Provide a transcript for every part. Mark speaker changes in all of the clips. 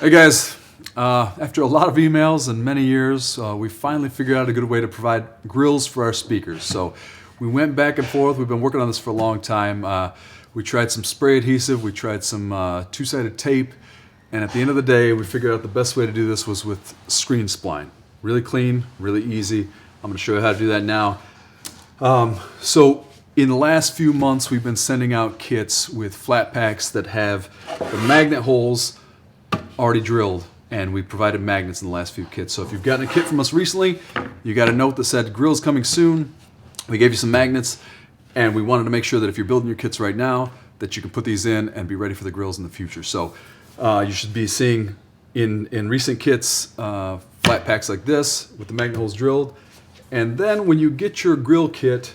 Speaker 1: Hey guys, after a lot of emails and many years, we finally figured out a good way to provide grills for our speakers. So we went back and forth. We've been working on this for a long time. We tried some spray adhesive, we tried some two-sided tape, and at the end of the day, we figured out the best way to do this was with screen spline. Really clean, really easy. I'm going to show you how to do that now. So in the last few months, we've been sending out kits with flat packs that have the magnet holes already drilled, and we provided magnets in the last few kits. So if you've gotten a kit from us recently, you got a note that said grill's coming soon. We gave you some magnets, and we wanted to make sure that if you're building your kits right now, that you can put these in and be ready for the grills in the future. So you should be seeing in recent kits flat packs like this with the magnet holes drilled. And then when you get your grill kit,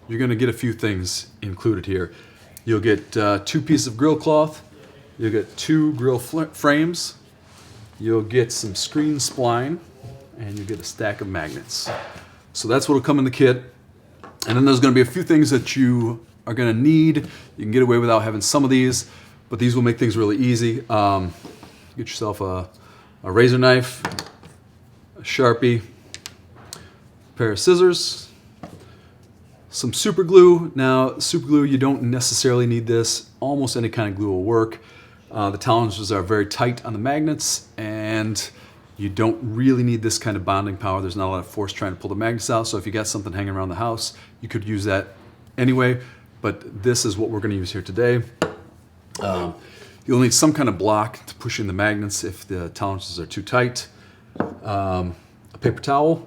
Speaker 1: you're going to get a few things included here. You'll get 2 pieces of grill cloth. You'll get 2 grill frames. You'll get some screen spline, and you'll get a stack of magnets. So that's what will come in the kit. And then there's going to be a few things that you are going to need. You can get away without having some of these, but these will make things really easy. Get yourself a razor knife, a Sharpie, a pair of scissors, some super glue. Now, super glue, you don't necessarily need this. Almost any kind of glue will work. The tolerances are very tight on the magnets, and you don't really need this kind of bonding power. There's not a lot of force trying to pull the magnets out, so if you got something hanging around the house, you could use that anyway, but this is what we're going to use here today. You'll need some kind of block to push in the magnets if the tolerances are too tight, a paper towel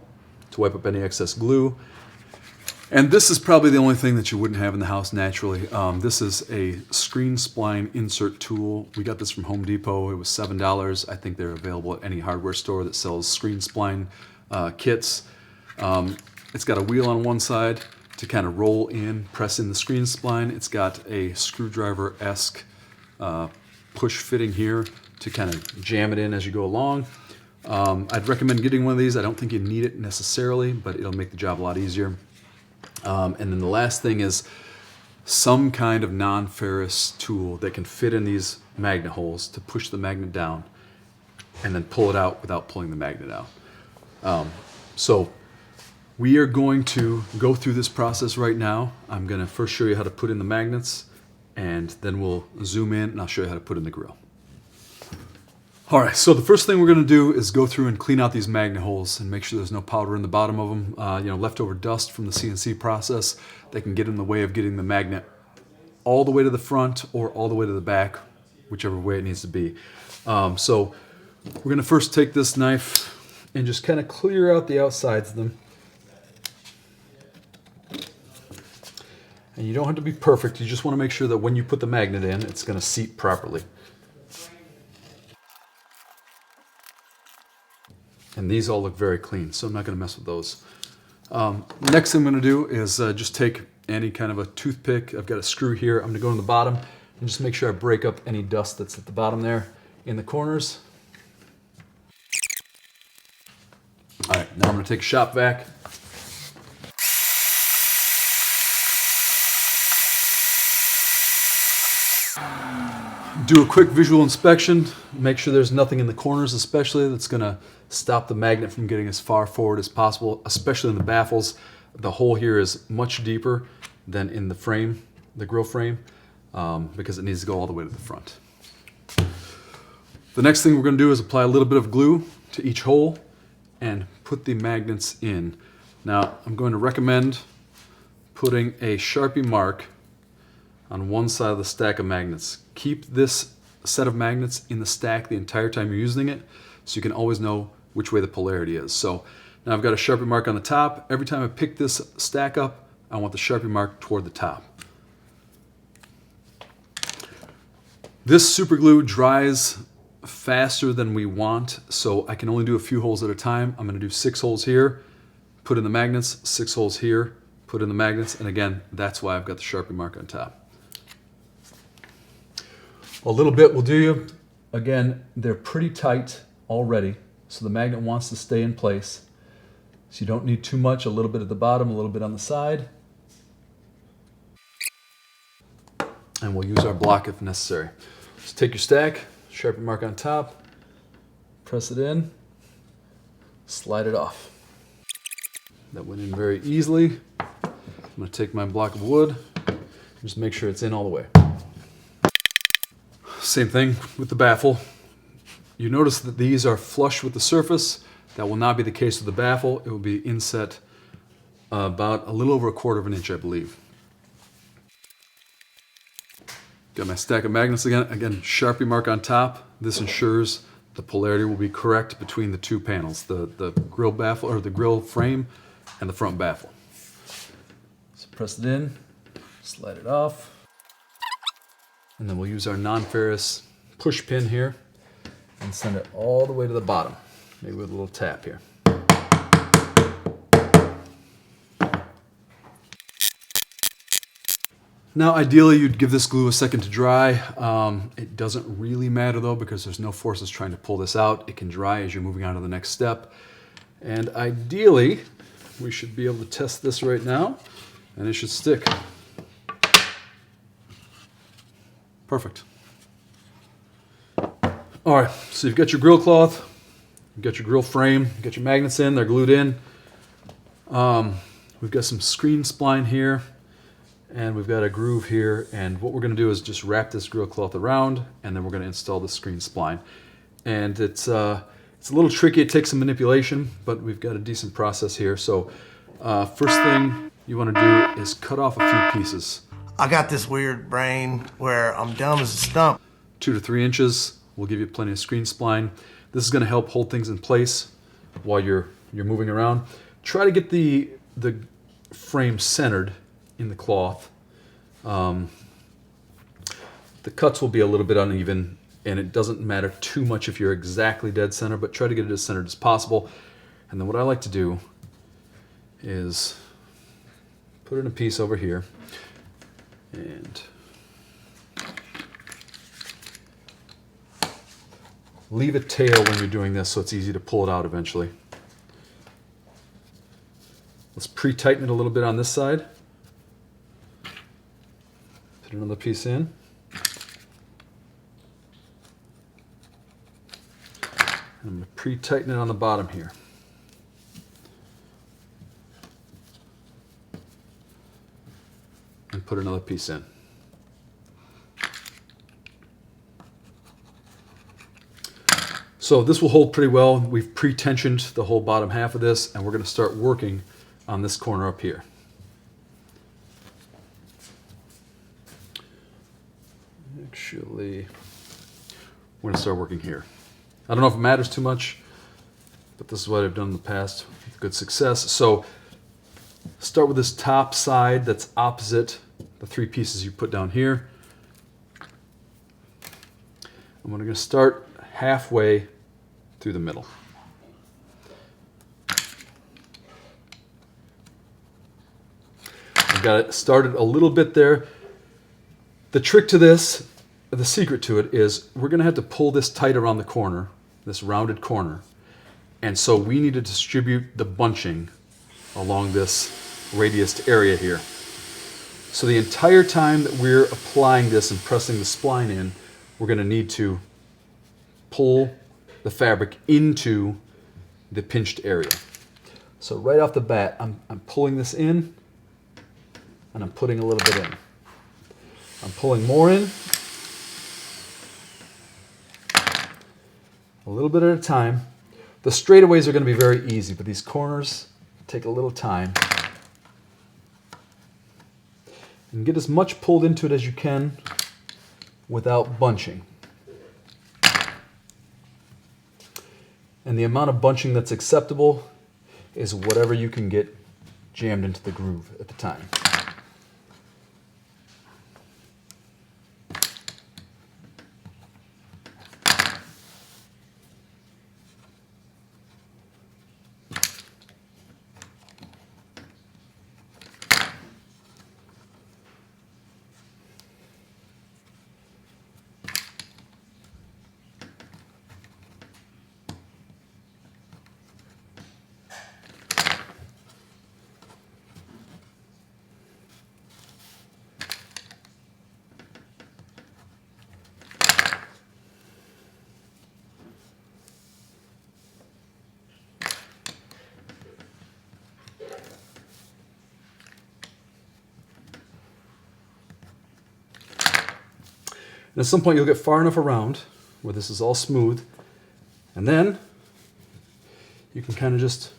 Speaker 1: to wipe up any excess glue. And this is probably the only thing that you wouldn't have in the house naturally. This is a screen spline insert tool. We got this from Home Depot. It was $7. I think they're available at any hardware store that sells screen spline kits. It's got a wheel on one side to kind of roll in, press in the screen spline. It's got a screwdriver-esque push fitting here to kind of jam it in as you go along. I'd recommend getting one of these. I don't think you need it necessarily, but it'll make the job a lot easier. And then the last thing is some kind of non-ferrous tool that can fit in these magnet holes to push the magnet down and then pull it out without pulling the magnet out. So we are going to go through this process right now. I'm going to first show you how to put in the magnets, and then we'll zoom in and I'll show you how to put in the grill. All right, so the first thing we're going to do is go through and clean out these magnet holes and make sure there's no powder in the bottom of them. Leftover dust from the CNC process that can get in the way of getting the magnet all the way to the front or all the way to the back, whichever way it needs to be. So we're going to first take this knife and just kind of clear out the outsides of them. And you don't have to be perfect. You just want to make sure that when you put the magnet in, it's going to seat properly. And these all look very clean, so I'm not going to mess with those. Next thing I'm going to do is just take any kind of a toothpick. I've got a screw here. I'm going to go in the bottom and just make sure I break up any dust that's at the bottom there in the corners. All right, now I'm going to take a shop vac. Do a quick visual inspection, make sure there's nothing in the corners especially that's going to stop the magnet from getting as far forward as possible, especially in the baffles. The hole here is much deeper than in the frame, the grill frame, because it needs to go all the way to the front. The next thing we're going to do is apply a little bit of glue to each hole and put the magnets in. Now I'm going to recommend putting a Sharpie mark on one side of the stack of magnets. Keep this set of magnets in the stack the entire time you're using it, so you can always know which way the polarity is. So now I've got a Sharpie mark on the top. Every time I pick this stack up, I want the Sharpie mark toward the top. This super glue dries faster than we want, so I can only do a few holes at a time. I'm going to do 6 holes here, put in the magnets, 6 holes here, put in the magnets, and again, that's why I've got the Sharpie mark on top. A little bit will do you. Again, they're pretty tight already, so the magnet wants to stay in place. So you don't need too much, a little bit at the bottom, a little bit on the side. And we'll use our block if necessary. So take your stack, Sharpie mark on top, press it in, slide it off. That went in very easily. I'm going to take my block of wood, just make sure it's in all the way. Same thing with the baffle. You notice that these are flush with the surface. That will not be the case with the baffle. It will be inset about a little over 1/4 inch, I believe. Got my stack of magnets again. Again, Sharpie mark on top. This ensures the polarity will be correct between the two panels, the grill baffle or the grill frame and the front baffle. So press it in, slide it off, and then we'll use our non-ferrous push pin here and send it all the way to the bottom, maybe with a little tap here. Now, ideally, you'd give this glue a second to dry. It doesn't really matter though, because there's no forces trying to pull this out. It can dry as you're moving on to the next step. And ideally, we should be able to test this right now, and it should stick. Perfect. All right, so you've got your grill cloth, you've got your grill frame, you've got your magnets in, they're glued in. We've got some screen spline here, and we've got a groove here, and what we're going to do is just wrap this grill cloth around, and then we're going to install the screen spline. And it's a little tricky, it takes some manipulation, but we've got a decent process here. So first thing you want to do is cut off a few pieces.
Speaker 2: I got this weird brain where I'm dumb as a stump.
Speaker 1: 2 to 3 inches will give you plenty of screen spline. This is going to help hold things in place while you're moving around. Try to get the frame centered in the cloth. The cuts will be a little bit uneven, and it doesn't matter too much if you're exactly dead center, but try to get it as centered as possible. And then what I like to do is put in a piece over here and leave a tail when you're doing this so it's easy to pull it out eventually. Let's pre-tighten it a little bit on this side. Put another piece in. I'm going to pre-tighten it on the bottom here. And put another piece in. So this will hold pretty well. We've pre-tensioned the whole bottom half of this, and we're going to start working on this corner up here. Actually, we're going to start working here. I don't know if it matters too much, but this is what I've done in the past with good success. So start with this top side that's opposite the 3 pieces you put down here. I'm going to start halfway through the middle. I've got it started a little bit there. The trick to this, the secret to it, is we're going to have to pull this tight around the corner, this rounded corner. And so we need to distribute the bunching along this radiused area here. So the entire time that we're applying this and pressing the spline in, we're going to need to pull the fabric into the pinched area. So right off the bat, I'm pulling this in, and I'm putting a little bit in. I'm pulling more in, a little bit at a time. The straightaways are going to be very easy, but these corners take a little time. And get as much pulled into it as you can without bunching. And the amount of bunching that's acceptable is whatever you can get jammed into the groove at the time. at some point you'll get far enough around where this is all smooth, and then you can kind of just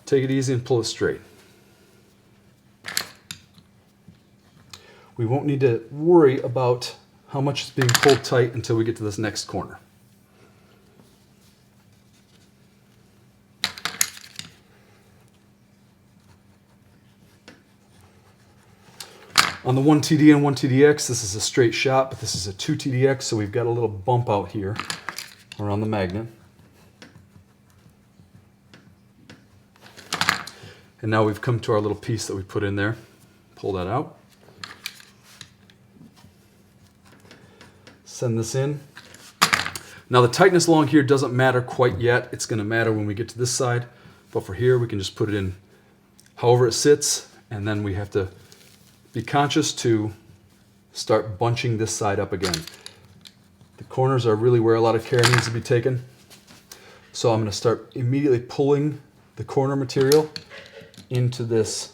Speaker 1: take it easy and pull it straight. We won't need to worry about how much is being pulled tight until we get to this next corner. On the 1TD and 1TDX, this is a straight shot, but this is a 2TDX, so we've got a little bump out here around the magnet. And now we've come to our little piece that we put in there. Pull that out. Send this in. Now the tightness along here doesn't matter quite yet. It's going to matter when we get to this side. But for here, we can just put it in however it sits, and then we have to be conscious to start bunching this side up again. The corners are really where a lot of care needs to be taken. So I'm going to start immediately pulling the corner material into this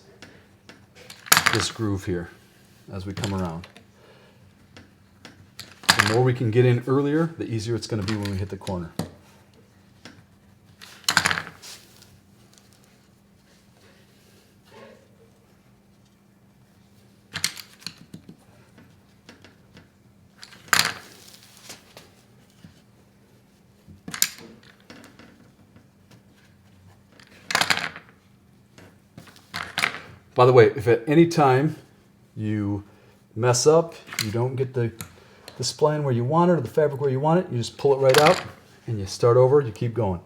Speaker 1: groove here as we come around. The more we can get in earlier, the easier it's going to be when we hit the corner. By the way, if at any time you mess up, you don't get the spline where you want it or the fabric where you want it, you just pull it right out and you start over, you keep going.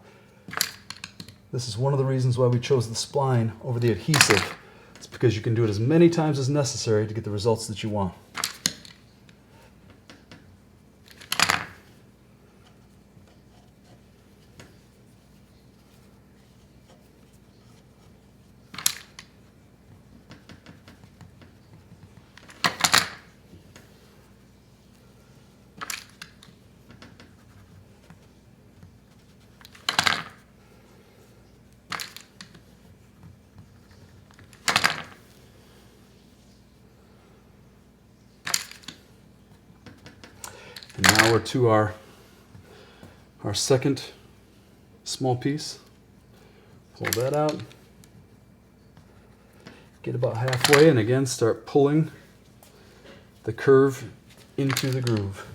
Speaker 1: This is one of the reasons why we chose the spline over the adhesive. It's because you can do it as many times as necessary to get the results that you want. And now we're to our second small piece. Pull that out. Get about halfway and again start pulling the curve into the groove.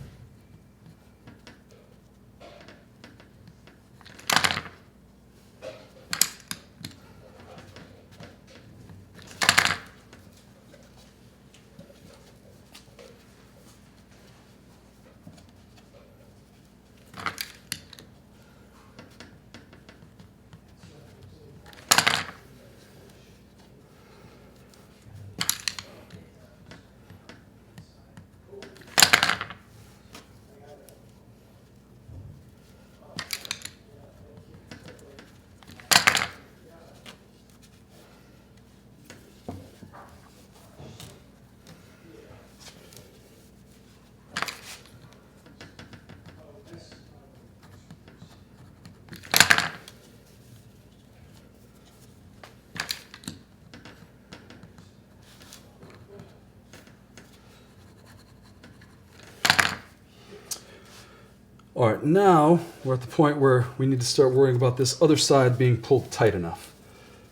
Speaker 1: All right, now we're at the point where we need to start worrying about this other side being pulled tight enough.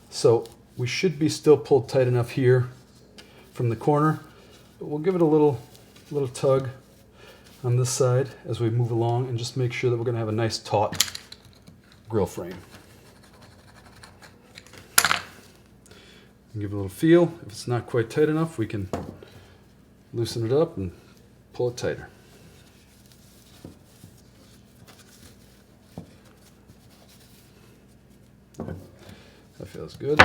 Speaker 1: So we should be still pulled tight enough here from the corner, but we'll give it a little tug on this side as we move along and just make sure that we're going to have a nice taut grill frame. Give it a little feel. If it's not quite tight enough, we can loosen it up and pull it tighter. That feels good.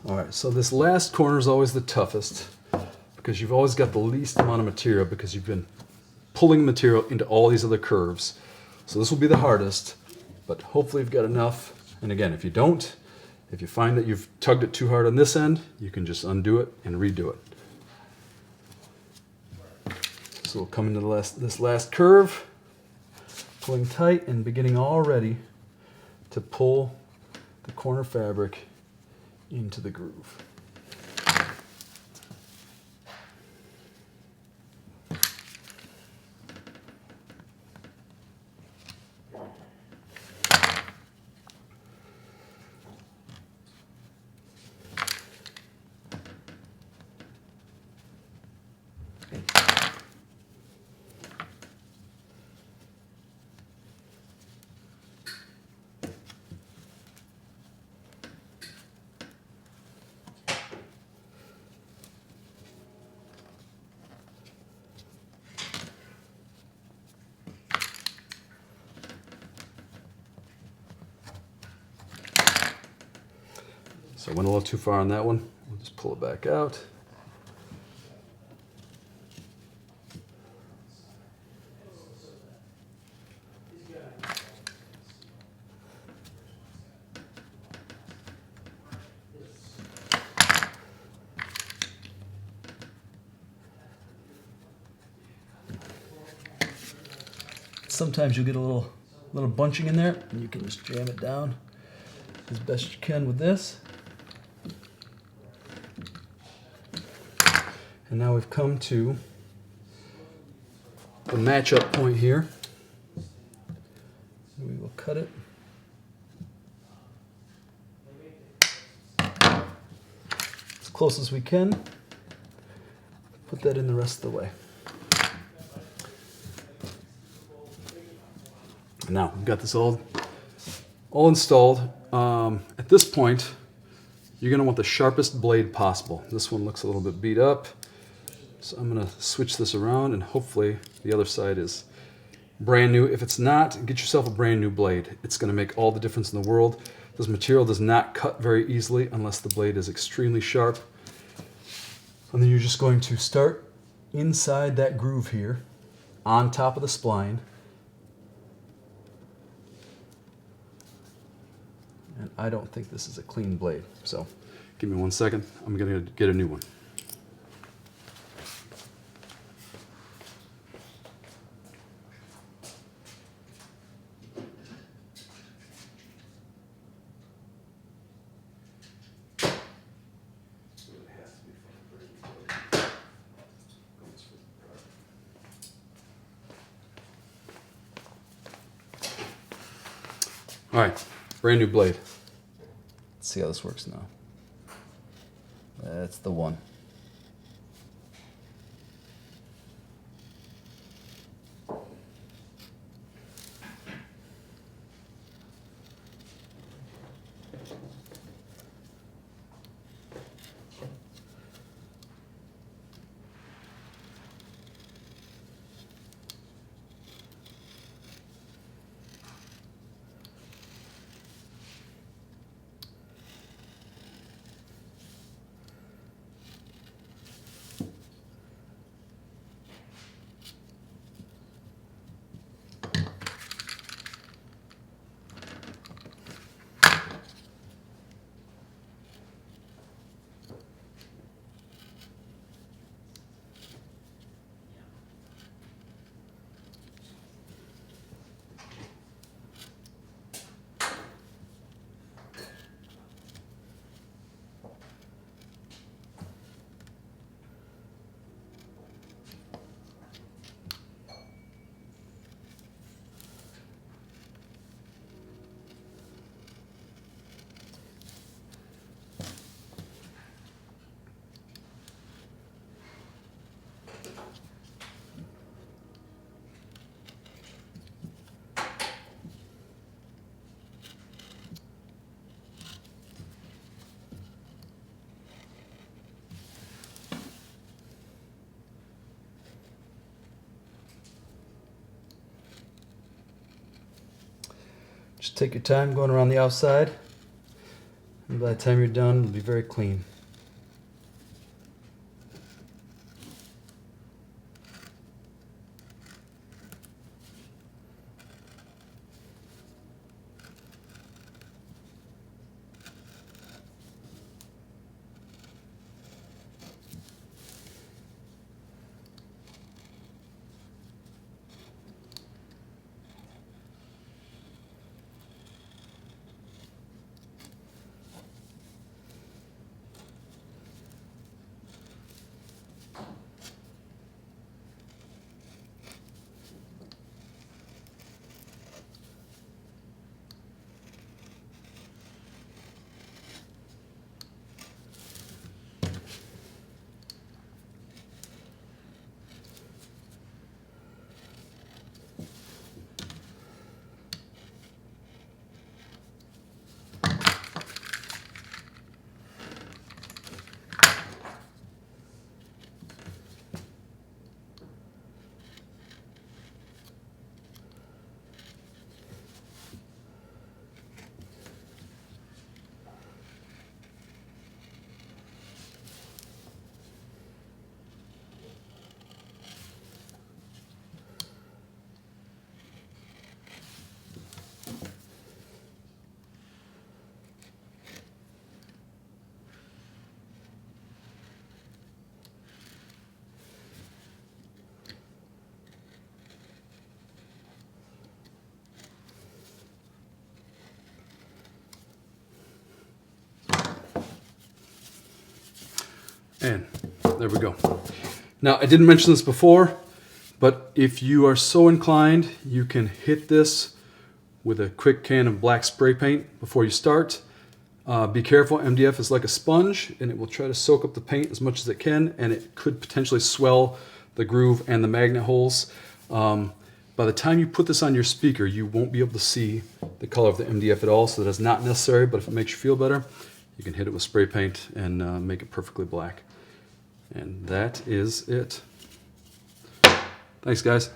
Speaker 1: All right, so this last corner is always the toughest because you've always got the least amount of material because you've been pulling material into all these other curves. So this will be the hardest, but hopefully you've got enough. And again, if you don't, if you find that you've tugged it too hard on this end, you can just undo it and redo it. So we'll come into this last curve, pulling tight and beginning already to pull the corner fabric into the groove. So I went a little too far on that one. We'll just pull it back out. Sometimes you'll get a little bunching in there, and you can just jam it down as best you can with this. And now we've come to the match-up point here. We will cut it. As close as we can. Put that in the rest of the way. Now we've got this all installed. At this point, you're going to want the sharpest blade possible. This one looks a little bit beat up, so I'm going to switch this around, and hopefully the other side is brand new. If it's not, get yourself a brand new blade. It's going to make all the difference in the world. This material does not cut very easily unless the blade is extremely sharp. And then you're just going to start inside that groove here, on top of the spline. And I don't think this is a clean blade, so give me 1 second. I'm going to get a new one. All right, brand new blade. Let's see how this works now. That's the one. Just take your time going around the outside, and by the time you're done, it'll be very clean. And there we go. Now, I didn't mention this before, but if you are so inclined, you can hit this with a quick can of black spray paint before you start. Be careful, MDF is like a sponge and it will try to soak up the paint as much as it can, and it could potentially swell the groove and the magnet holes. By the time you put this on your speaker, you won't be able to see the color of the MDF at all, so that is not necessary, but if it makes you feel better, you can hit it with spray paint and make it perfectly black. And that is it. Thanks, guys.